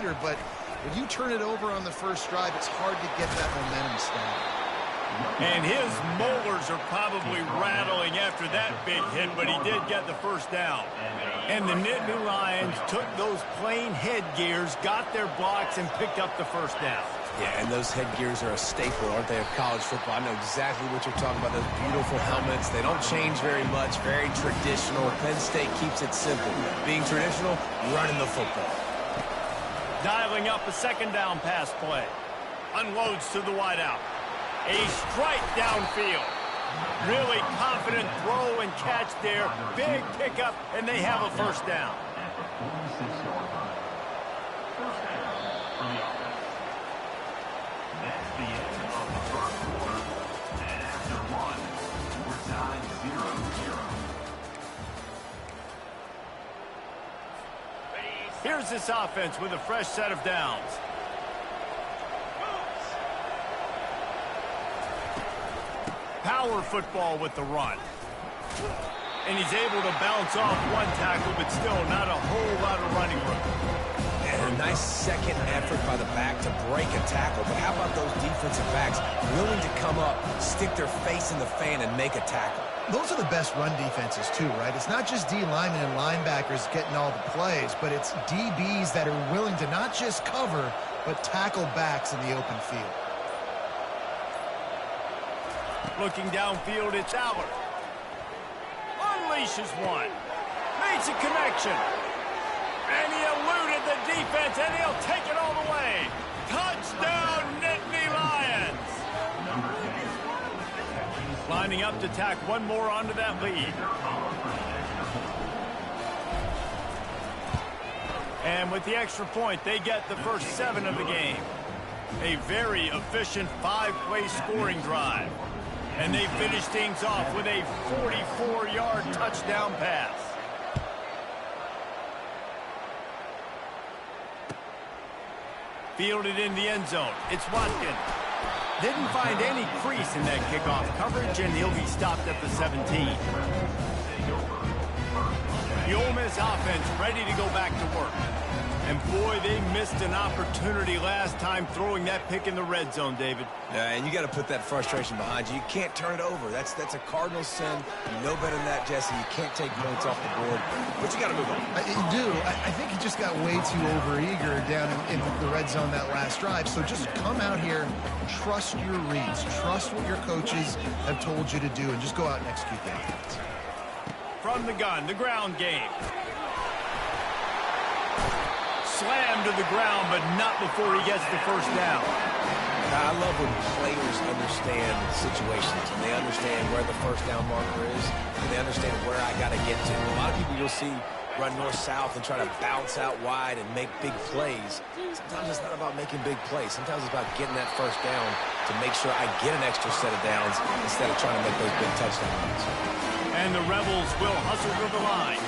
leader, but when you turn it over on the first drive, it's hard to get that momentum started. And his molars are probably rattling after that big hit, but he did get the first down. And the Nittany Lions took those plain headgears, got their blocks, and picked up the first down. Yeah, and those headgears are a staple, aren't they, of college football? I know exactly what you're talking about, those beautiful helmets. They don't change very much, very traditional. Penn State keeps it simple. Being traditional, running the football. Dialing up a second down pass play. Unloads to the wideout. A strike downfield. Really confident throw and catch there. Big pickup, and they have a first down. That's the end of the first quarter. And after one, we're tied 0-0. Here's this offense with a fresh set of downs. Power football with the run. And he's able to bounce off one tackle, but still not a whole lot of running room. And a nice second effort by the back to break a tackle. But how about those defensive backs willing to come up, stick their face in the fan, and make a tackle? Those are the best run defenses, too, right? It's not just D linemen and linebackers getting all the plays, but it's DBs that are willing to not just cover, but tackle backs in the open field. Looking downfield, it's Aller. Unleashes one. Makes a connection. And he eluded the defense, and he'll take it all the way. Touchdown, Nittany Lions! Lining up to tack one more onto that lead. And with the extra point, they get the first 7 of the game. A very efficient 5-play scoring drive. And they finish things off with a 44-yard touchdown pass. Fielded in the end zone. It's Watkins. Didn't find any crease in that kickoff coverage, and he'll be stopped at the 17. The Ole Miss offense ready to go back to work. And, boy, they missed an opportunity last time throwing that pick in the red zone, David. Yeah, and you got to put that frustration behind you. You can't turn it over. That's a cardinal sin. You know better than that, Jesse. You can't take points off the board. But you got to move on. You do. I think he just got way too overeager down in the red zone that last drive. So just come out here, trust your reads, trust what your coaches have told you to do, and just go out and execute the offense. From the gun, the ground game. Slammed to the ground, but not before he gets the first down. I love when players understand situations and they understand where the first down marker is and they understand where I got to get to. A lot of people you'll see run north-south and try to bounce out wide and make big plays. Sometimes it's not about making big plays. Sometimes it's about getting that first down to make sure I get an extra set of downs instead of trying to make those big touchdown runs. And the Rebels will hustle to the line.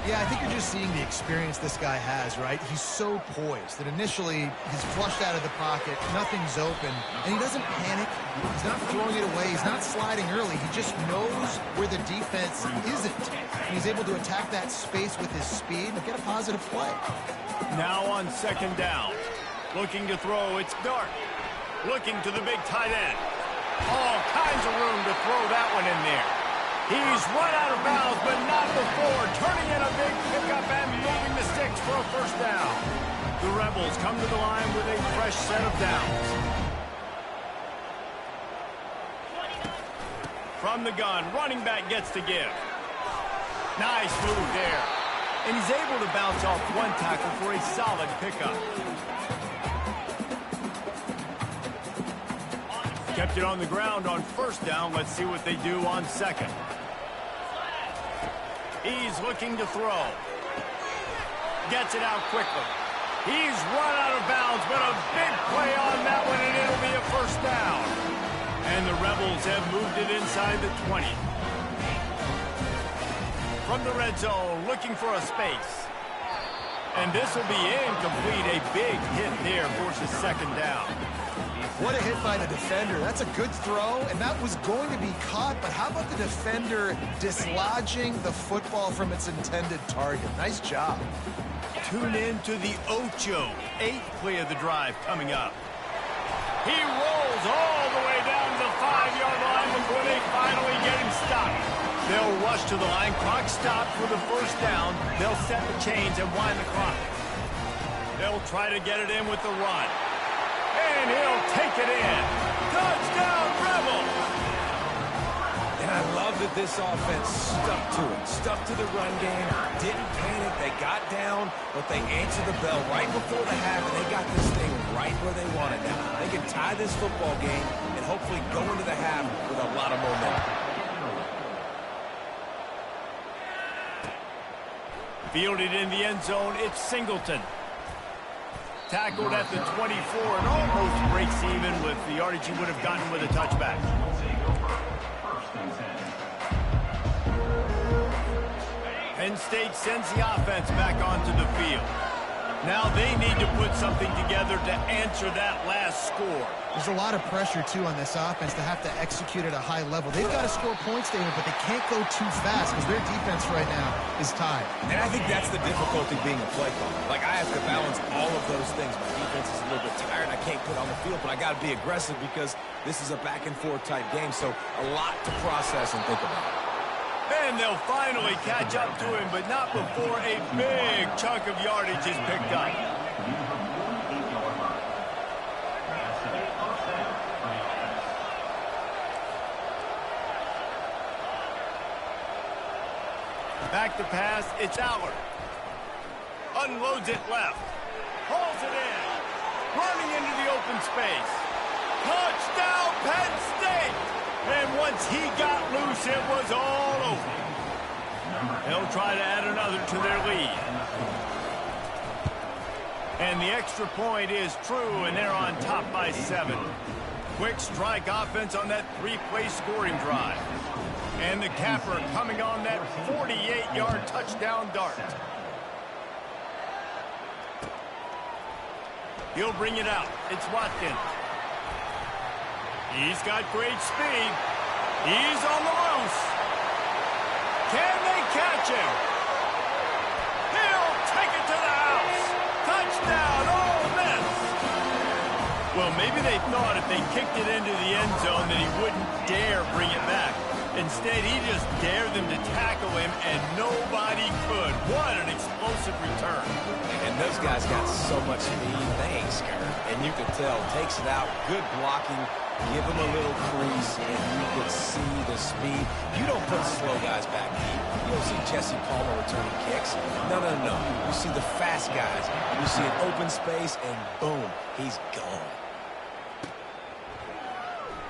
Yeah, I think you're just seeing the experience this guy has, right? He's so poised that initially he's flushed out of the pocket, nothing's open, and he doesn't panic. He's not throwing it away. He's not sliding early. He just knows where the defense isn't. And he's able to attack that space with his speed and get a positive play. Now on second down. Looking to throw, it's Dart. Looking to the big tight end. All kinds of room to throw that one in there. He's run out of bounds, but not before. Turning in a big pickup and moving the sticks for a first down. The Rebels come to the line with a fresh set of downs. From the gun, running back gets to give. Nice move there. And he's able to bounce off one tackle for a solid pickup. Kept it on the ground on first down. Let's see what they do on second. He's looking to throw. Gets it out quickly. He's run out of bounds, but a big play on that one, and it'll be a first down. And the Rebels have moved it inside the 20. From the red zone, looking for a space. And this will be incomplete. A big hit there forces second down. What a hit by the defender. That's a good throw, and that was going to be caught, but how about the defender dislodging the football from its intended target? Nice job. Tune in to the Ocho, 8th play of the drive coming up. He rolls all the way down to the 5-yard line before they finally get him stopped. They'll rush to the line. Clock stopped for the first down. They'll set the chains and wind the clock. They'll try to get it in with the run. And he'll take it in. Touchdown, Rebels! And I love that this offense stuck to it, stuck to the run game, didn't panic, they got down, but they answered the bell right before the half, and they got this thing right where they want it now. They can tie this football game and hopefully go into the half with a lot of momentum. Fielded in the end zone, it's Singleton. Tackled at the 24 and almost breaks even with the yardage he would have gotten with a touchback. Penn State sends the offense back onto the field. Now they need to put something together to answer that last score. There's a lot of pressure, too, on this offense to have to execute at a high level. They've got to score points, David, but they can't go too fast because their defense right now is tied. And I think that's the difficulty being a play caller. Like, I have to balance all of those things. My defense is a little bit tired. I can't put on the field, but I got to be aggressive because this is a back-and-forth type game, so a lot to process and think about. And they'll finally catch up to him, but not before a big chunk of yardage is picked up. Back to pass, it's Allard. Unloads it left. Hauls it in. Running into the open space. Touchdown, Penn State! And once he got loose, it was all over. They'll try to add another to their lead. And the extra point is true, and they're on top by 7. Quick strike offense on that 3-play scoring drive. And the capper coming on that 48-yard touchdown dart. He'll bring it out. It's Watkins. He's got great speed. He's on the loose. Can they catch him? He'll take it to the house. Touchdown, Ole Miss. Well, maybe they thought if they kicked it into the end zone that he wouldn't dare bring it back. Instead, he just dared them to tackle him, and nobody could. What an explosive return. And those guys got so much speed, they ain't scared. And you could tell, takes it out, good blocking, give him a little crease, and you could see the speed. You don't put slow guys back deep. You don't see Jesse Palmer returning kicks. No, no, no. You see the fast guys. You see an open space, and boom, he's gone.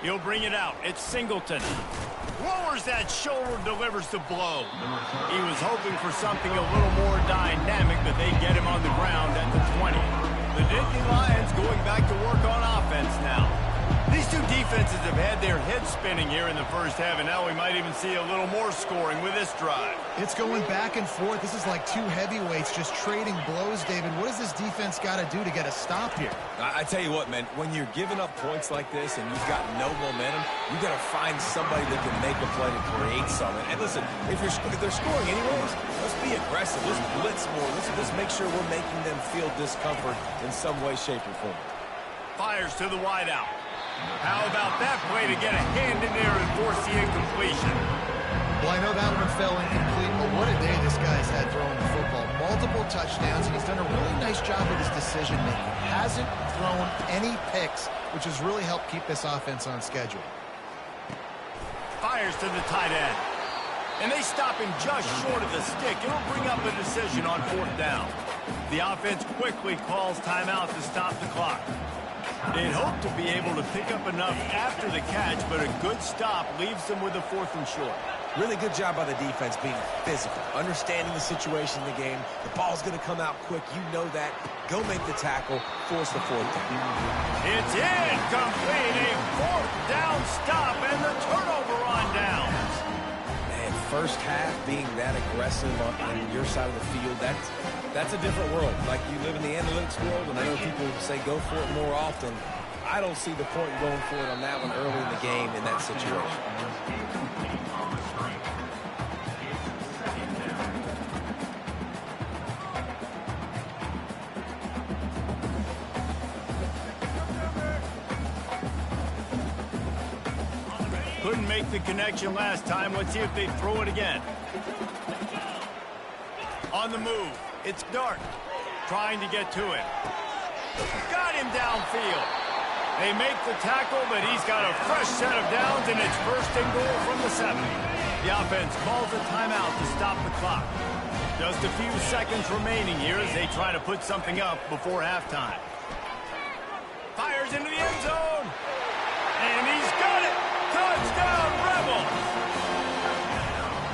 He'll bring it out. It's Singleton. Lowers that shoulder, delivers the blow. He was hoping for something a little more dynamic, but they get him on the ground at the 20. The Nittany Lions going back to work on offense now. These two defenses have had their heads spinning here in the first half, and now we might even see a little more scoring with this drive. It's going back and forth. This is like two heavyweights just trading blows, David. What does this defense got to do to get a stop here? I tell you what, man, when you're giving up points like this and you've got no momentum, you got to find somebody that can make a play to create something. And listen, if they're scoring anyways, let's be aggressive. Let's blitz more. Let's make sure we're making them feel discomfort in some way, shape, or form. Fires to the wideout. How about that play to get a hand in there and force the incompletion? Well, I know that one fell incomplete, but what a day this guy's had throwing the football. Multiple touchdowns, and he's done a really nice job with his decision-making. Hasn't thrown any picks, which has really helped keep this offense on schedule. Fires to the tight end. And they stop him just short of the stick. It'll bring up a decision on 4th down. The offense quickly calls timeout to stop the clock. They'd hope to be able to pick up enough after the catch, but a good stop leaves them with a 4th and short. Really good job by the defense being physical, understanding the situation in the game. The ball's going to come out quick. You know that. Go make the tackle, force the 4th down. It's incomplete. A 4th down stop and the turnover on downs. Man, first half being that aggressive on your side of the field, that's a different world. Like, you live in the analytics world, and I know people say go for it more often. I don't see the point in going for it on that one early in the game in that situation. Couldn't make the connection last time. Let's see if they throw it again. On the move, it's Dart. Trying to get to him. Got him downfield. They make the tackle, but he's got a fresh set of downs, and it's first and goal from the 70. The offense calls a timeout to stop the clock. Just a few seconds remaining here as they try to put something up before halftime. Fires into the end zone. And he's got it. Touchdown, Rebels.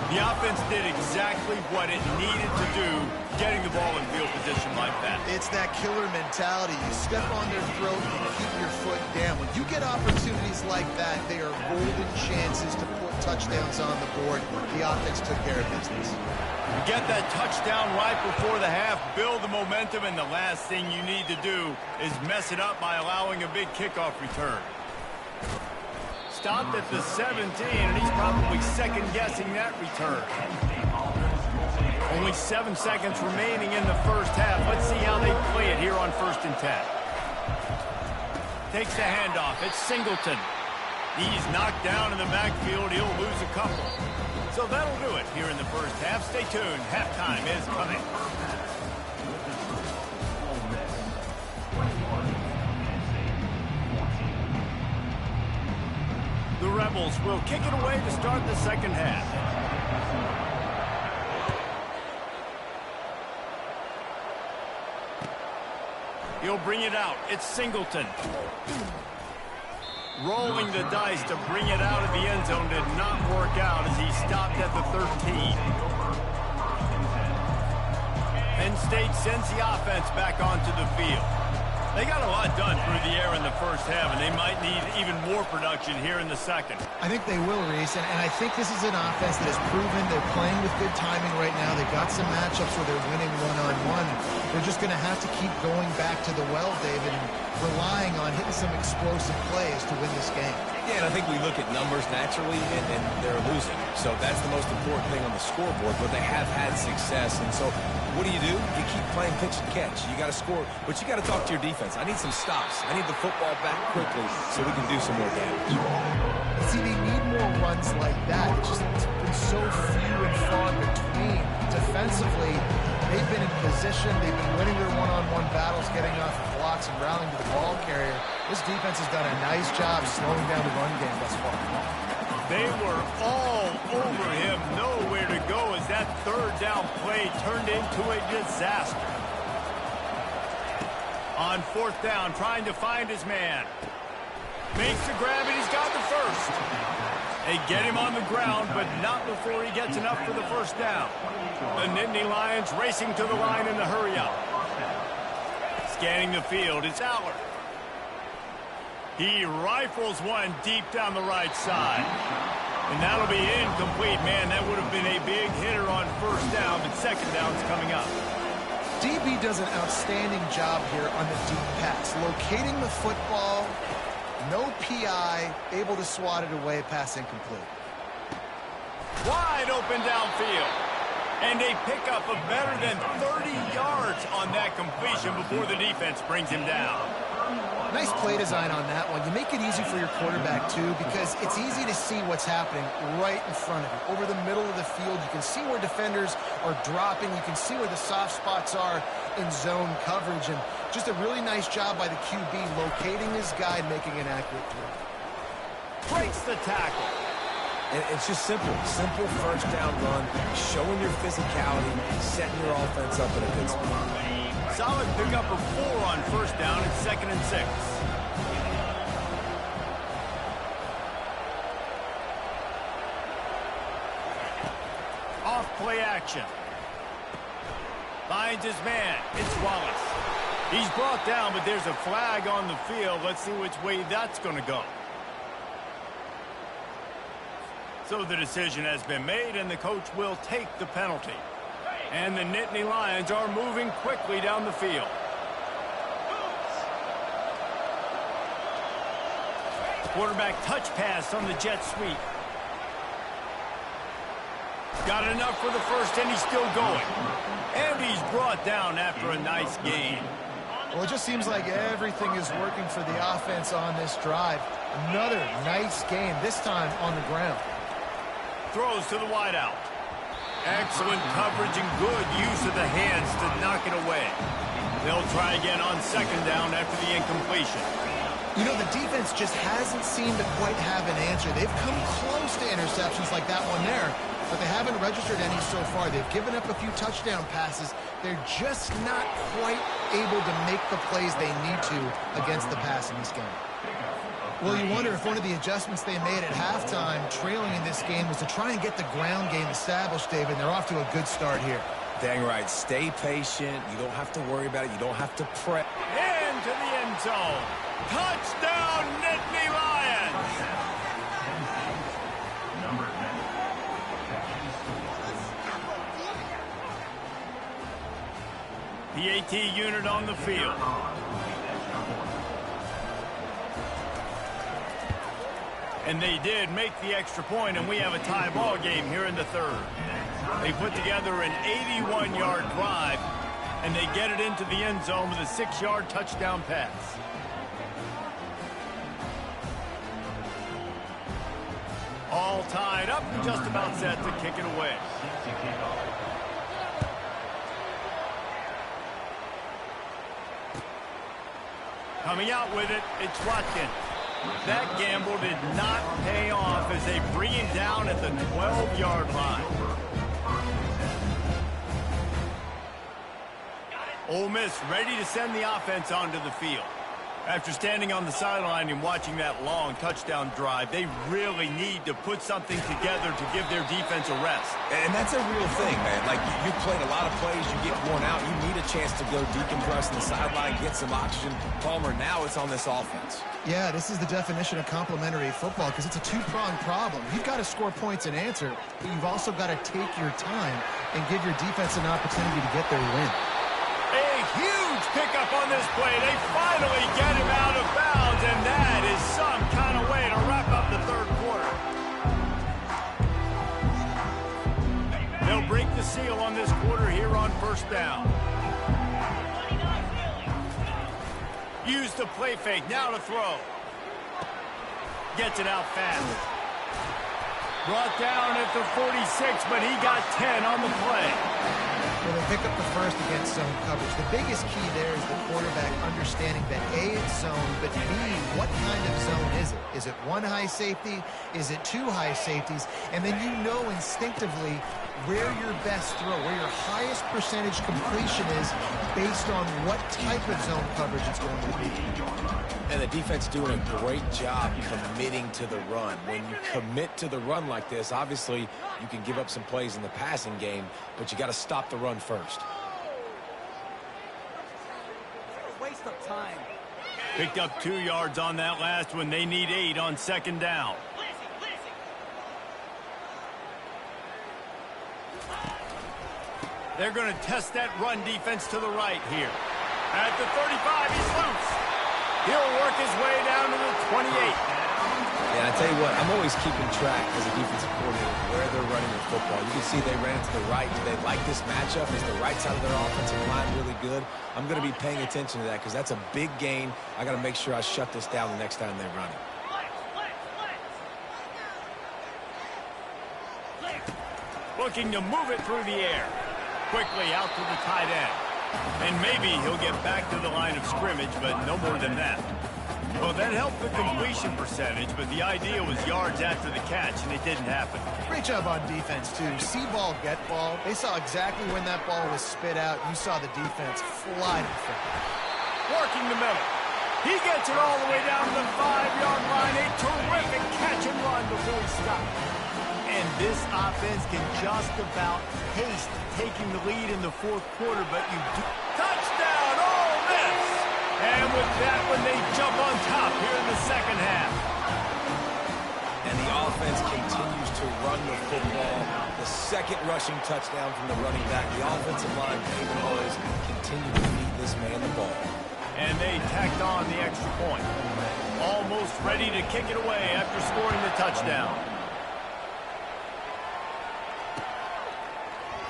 The offense did exactly what it needed to do, getting the ball in field position like that. It's that killer mentality. You step on their throat and keep your foot down. When you get opportunities like that, they are golden chances to put touchdowns on the board. The offense took care of business. You get that touchdown right before the half, build the momentum, and the last thing you need to do is mess it up by allowing a big kickoff return. Stopped at the 17, and he's probably second-guessing that return. Only 7 seconds remaining in the first half. Let's see how they play it here on 1st and 10. Takes the handoff. It's Singleton. He's knocked down in the backfield. He'll lose a couple. So that'll do it here in the first half. Stay tuned. Halftime is coming. The Rebels will kick it away to start the second half. He'll bring it out. It's Singleton. Rolling the dice to bring it out of the end zone did not work out as he stopped at the 13. Penn State sends the offense back onto the field. They got a lot done through the air in the first half, and they might need even more production here in the second. I think they will, Reese, and I think this is an offense that has proven they're playing with good timing right now. They've got some matchups where they're winning one-on-one. They're just going to have to keep going back to the well, David, and relying on hitting some explosive plays to win this game. Yeah, and I think we look at numbers naturally, and they're losing. So that's the most important thing on the scoreboard, but they have had success. And so what do? You keep playing pitch and catch. You got to score, but you got to talk to your defense. I need some stops. I need the football back quickly so we can do some more damage. See, they need more runs like that. It's just been so few and far between. Defensively, they've been in position. They've been winning their one-on-one battles, getting off the blocks and rallying to the ball carrier. This defense has done a nice job slowing down the run game thus far. They were all over him. Nowhere to go as that third down play turned into a disaster. On 4th down, trying to find his man. Makes the grab, and he's got the first. They get him on the ground, but not before he gets enough for the first down. The Nittany Lions racing to the line in the hurry-up. Scanning the field, it's Allard. He rifles one deep down the right side. And that'll be incomplete. Man, that would have been a big hitter on 1st down, but 2nd down's coming up. DB does an outstanding job here on the deep pass. Locating the football, no PI, able to swat it away, pass incomplete. Wide open downfield. And they pick up a better than 30 yards on that completion before the defense brings him down. Nice play design on that one. You make it easy for your quarterback, too, because it's easy to see what's happening right in front of you. Over the middle of the field, you can see where defenders are dropping. You can see where the soft spots are in zone coverage. And just a really nice job by the QB locating his guy and making an accurate throw. Breaks the tackle. And it's just simple. Simple 1st down run, showing your physicality, setting your offense up in a good spot. Solid pickup of 4 on 1st down. It's 2nd and 6. Off play action. Finds his man. It's Wallace. He's brought down, but there's a flag on the field. Let's see which way that's going to go. So the decision has been made, and the coach will take the penalty. And the Nittany Lions are moving quickly down the field. Quarterback touch pass on the jet sweep. Got enough for the first, and he's still going. And he's brought down after a nice gain. Well, it just seems like everything is working for the offense on this drive. Another nice game, this time on the ground. Throws to the wideout. Excellent coverage and good use of the hands to knock it away. They'll try again on second down after the incompletion. You know, the defense just hasn't seemed to quite have an answer. They've come close to interceptions like that one there, but they haven't registered any so far. They've given up a few touchdown passes. They're just not quite able to make the plays they need to against the pass in this game. Well, you wonder if one of the adjustments they made at halftime, trailing in this game, was to try and get the ground game established, David. They're off to a good start here. Dang right. Stay patient. You don't have to worry about it. You don't have to prep. Into the end zone. Touchdown, Nittany Lions! Number 10. The AT unit on the field. And they did make the extra point, and we have a tie ball game here in the third. They put together an 81-yard drive, and they get it into the end zone with a 6-yard touchdown pass. All tied up and just about set to kick it away. Coming out with it, it's Watkins. That gamble did not pay off as they bring him down at the 12-yard line. Ole Miss ready to send the offense onto the field. After standing on the sideline and watching that long touchdown drive, they really need to put something together to give their defense a rest. And that's a real thing, man. Like, you played a lot of plays, you get worn out, you need a chance to go decompress on the sideline, get some oxygen. Palmer, now it's on this offense. Yeah, this is the definition of complementary football because it's a two-pronged problem. You've got to score points and answer, but you've also got to take your time and give your defense an opportunity to get their win. A huge pickup on this play. They finally get him out of bounds, and that is some kind of way to wrap up the third quarter. They'll break the seal on this quarter here on first down. Use the play fake, now to throw. Gets it out fast. Brought down at the 46, but he got 10 on the play. Well, they pick up the first against zone coverage. The biggest key there is the quarterback understanding that A, it's zone, but B, what kind of zone is it? Is it one high safety? Is it two high safeties? And then you know instinctively where your best throw, where your highest percentage completion is based on what type of zone coverage it's going to be. And the defense doing a great job committing to the run. When you commit to the run like this, obviously you can give up some plays in the passing game, but you got to stop the run first. Waste of time. Picked up 2 yards on that last one. They need 8 on second down. They're going to test that run defense to the right here. At the 35, he's loose. He'll work his way down to the 28. Yeah, I tell you what, I'm always keeping track as a defensive coordinator where they're running the football. You can see they ran it to the right. Do they like this matchup? Is the right side of their offensive line really good? I'm going to be paying attention to that because that's a big gain. I got to make sure I shut this down the next time they run it. Looking to move it through the air. Quickly out to the tight end. And maybe he'll get back to the line of scrimmage, but no more than that. Well, that helped the completion percentage, but the idea was yards after the catch, and it didn't happen. Great job on defense, too. See ball, get ball. They saw exactly when that ball was spit out. You saw the defense fly to the front. Working the middle. He gets it all the way down to the 5-yard line. A terrific catch and run before he stopped. And this offense can just about haste taking the lead in the fourth quarter, but you do. Touchdown, Ole Miss! And with that one, they jump on top here in the second half. And the offense continues to run the football. The second rushing touchdown from the running back. The offensive line, David Holes, continue to feed this man the ball. And they tacked on the extra point. Almost ready to kick it away after scoring the touchdown.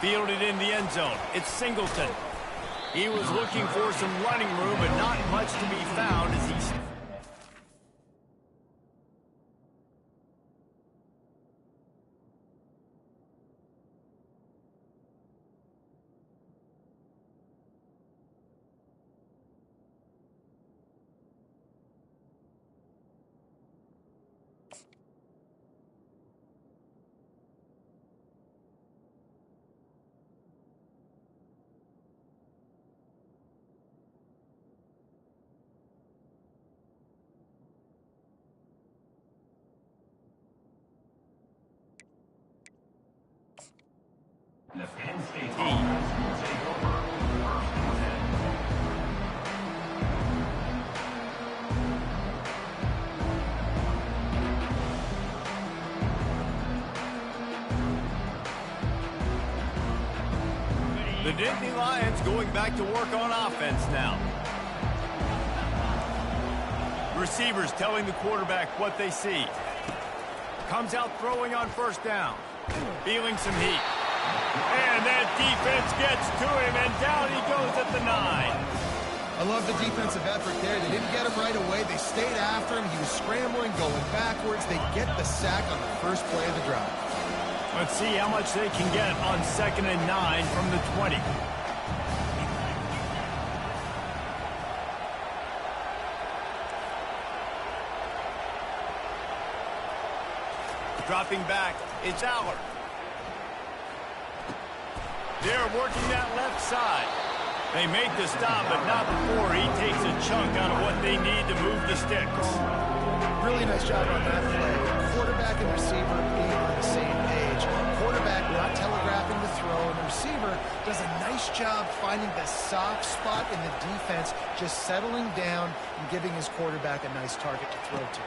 Fielded in the end zone. It's Singleton. He was looking for some running room, but not much to be found as he's... The Penn State offense will take over. First and 10. The Nittany Lions going back to work on offense now. Receivers telling the quarterback what they see. Comes out throwing on first down. Feeling some heat. And that defense gets to him, and down he goes at the 9. I love the defensive effort there. They didn't get him right away. They stayed after him. He was scrambling, going backwards. They get the sack on the first play of the drive. Let's see how much they can get on 2nd and 9 from the 20. Dropping back, it's Allard. They're working that left side. They make the stop, but not before he takes a chunk out of what they need to move the sticks. Really nice job on that play. Quarterback and receiver being on the same page. Quarterback not telegraphing the throw, and the receiver does a nice job finding the soft spot in the defense, just settling down and giving his quarterback a nice target to throw to.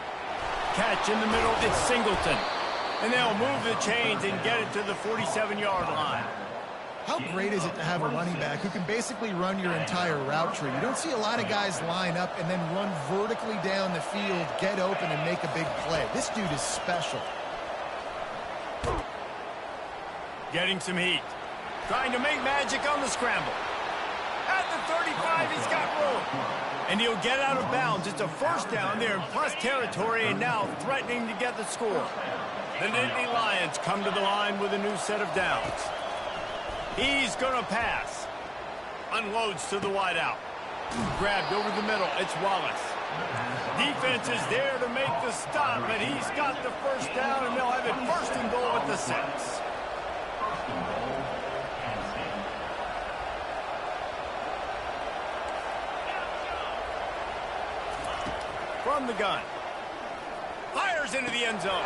Catch in the middle, it's Singleton. And they'll move the chains and get it to the 47-yard line. How great is it to have a running back who can basically run your entire route tree? You don't see a lot of guys line up and then run vertically down the field, get open, and make a big play. This dude is special. Getting some heat. Trying to make magic on the scramble. At the 35, he's got room. And he'll get out of bounds. It's a first down there in plus territory, and now threatening to get the score. The Nittany Lions come to the line with a new set of downs. He's going to pass. Unloads to the wideout. Grabbed over the middle. It's Wallace. Defense is there to make the stop, but he's got the first down, and they'll have it 1st and goal at the 6. From the gun. Fires into the end zone.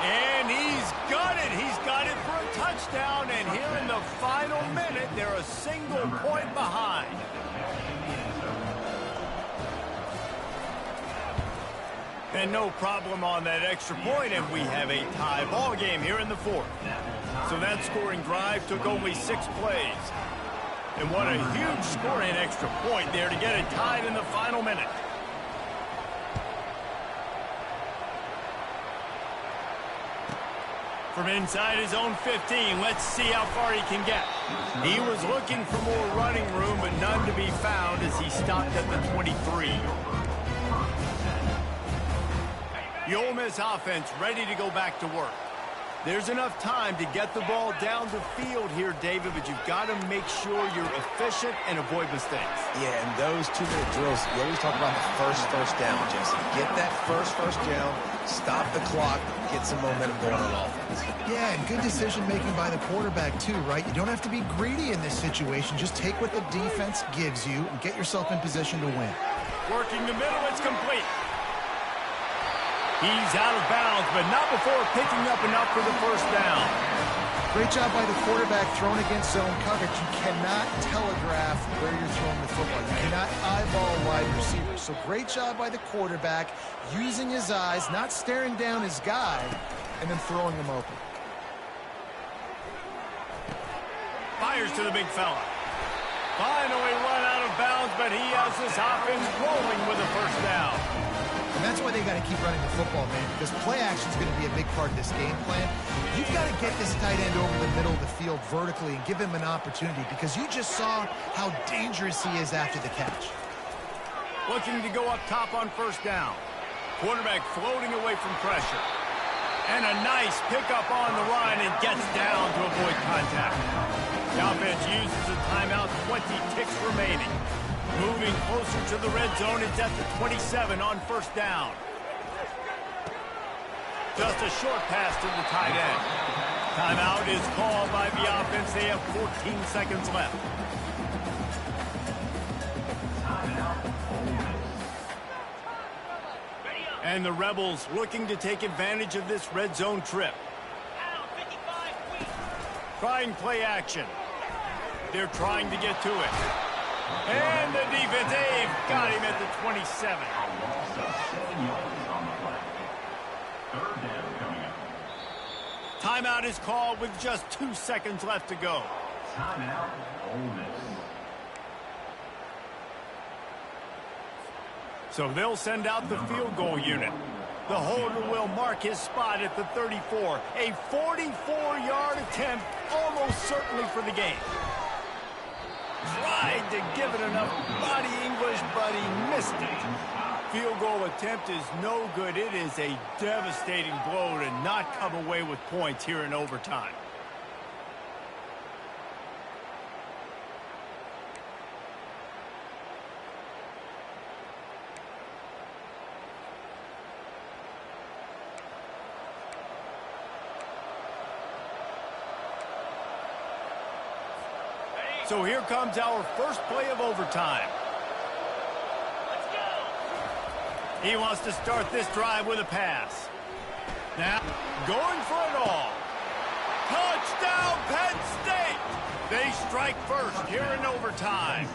And he's got it. He's got it for a touchdown. And here in the final minute, they're a single point behind. And no problem on that extra point, and we have a tie ball game here in the 4th. So that scoring drive took only 6 plays. And what a huge scoring extra point there to get it tied in the final minute. From inside his own 15, let's see how far he can get. He was looking for more running room, but none to be found as he stopped at the 23. The Ole Miss offense ready to go back to work. There's enough time to get the ball down the field here, David, but you've got to make sure you're efficient and avoid mistakes. Yeah, and those 2-minute drills, you always talk about the first down, Jesse. Get that first down, stop the clock, get some momentum going on offense. Yeah, and good decision-making by the quarterback, too, right? You don't have to be greedy in this situation. Just take what the defense gives you and get yourself in position to win. Working the middle, it's complete. He's out of bounds, but not before picking up enough for the first down. Great job by the quarterback throwing against zone coverage. You cannot telegraph where you're throwing the football. You cannot eyeball wide receivers. So great job by the quarterback using his eyes, not staring down his guy, and then throwing him open. Fires to the big fella. Finally run out of bounds, but he has this offense rolling with a first down. And that's why they got to keep running the football, man, because play action is going to be a big part of this game plan. You've got to get this tight end over the middle of the field vertically and give him an opportunity, because you just saw how dangerous he is after the catch. Looking to go up top on first down. Quarterback floating away from pressure. And a nice pickup on the run and gets down to avoid contact. The offense uses a timeout, 20 ticks remaining. Moving closer to the red zone, it's at the 27 on first down. Just a short pass to the tight end. Timeout is called by the offense. They have 14 seconds left. And the Rebels looking to take advantage of this red zone trip. Trying play action. They're trying to get to it. And the defense, they've got him at the 27. Timeout is called with just 2 seconds left to go. Timeout, Ole Miss. So they'll send out the field goal unit. The holder will mark his spot at the 34. A 44-yard attempt, almost certainly for the game. Tried to give it enough body English, but he missed it. Field goal attempt is no good. It is a devastating blow to not come away with points here in overtime. So here comes our first play of overtime. Let's go. He wants to start this drive with a pass. Now, going for it all. Touchdown, Penn State! They strike first here in overtime.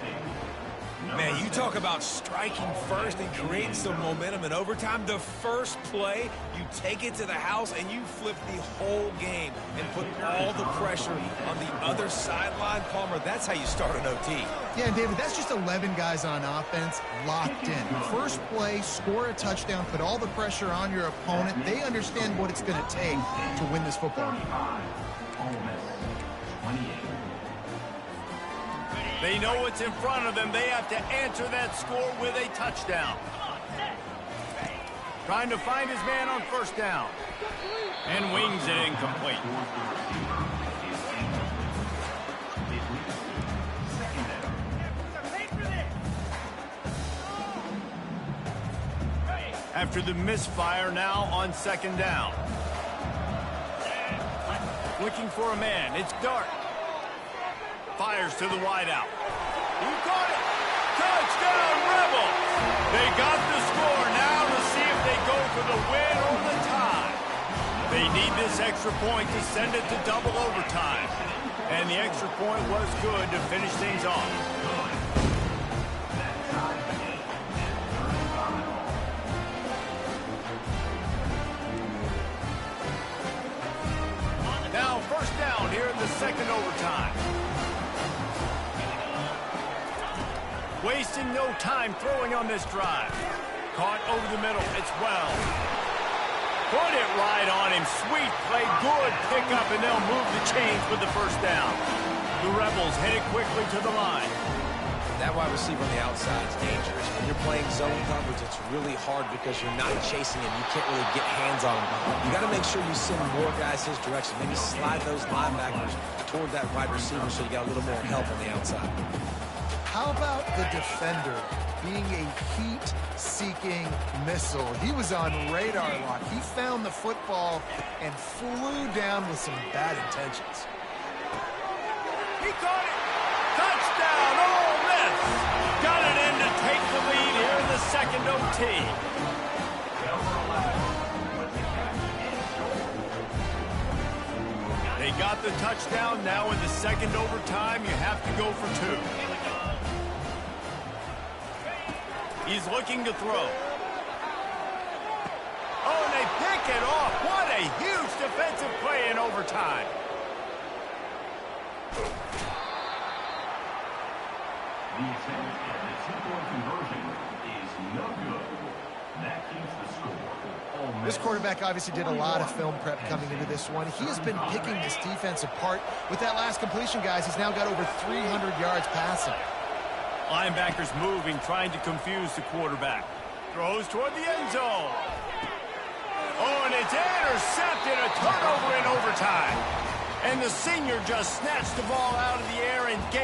Man, you talk about striking first and creating some momentum in overtime. The first play, you take it to the house and you flip the whole game and put all the pressure on the other sideline. Palmer, that's how you start an OT. Yeah, and David, that's just 11 guys on offense locked in. First play, score a touchdown, put all the pressure on your opponent. They understand what it's going to take to win this football game. Ole Miss, 28. They know what's in front of them. They have to answer that score with a touchdown. Trying to find his man on first down. And wings it incomplete. After the misfire, now on second down. Looking for a man. It's Dart. Fires to the wideout. He caught it. Touchdown, Rebels. They got the score. Now to see if they go for the win or the tie. They need this extra point to send it to double overtime. And the extra point was good to finish things off. Now first down here in the second overtime. Wasting no time throwing on this drive. Caught over the middle. It's Wells. Put it right on him. Sweet play. Good pickup, and they'll move the chains with the first down. The Rebels headed quickly to the line. That wide receiver on the outside is dangerous. When you're playing zone coverage, it's really hard because you're not chasing him. You can't really get hands on him. You got to make sure you send more guys his direction. Maybe slide those linebackers toward that wide receiver so you got a little more help on the outside. How about the defender being a heat-seeking missile? He was on radar lock. He found the football and flew down with some bad intentions. He caught it. Touchdown, Ole Miss. Got it in to take the lead here in the second OT. They got the touchdown. Now in the second overtime, you have to go for two. He's looking to throw. Oh, and they pick it off. What a huge defensive play in overtime. The attempt at the two-point conversion is no good. That keeps the score This quarterback obviously did a lot of film prep coming into this one. He has been picking this defense apart. With that last completion, guys, he's now got over 300 yards passing. Linebackers moving, trying to confuse the quarterback. Throws toward the end zone. Oh, and it's intercepted. A turnover in overtime. And the senior just snatched the ball out of the air and gave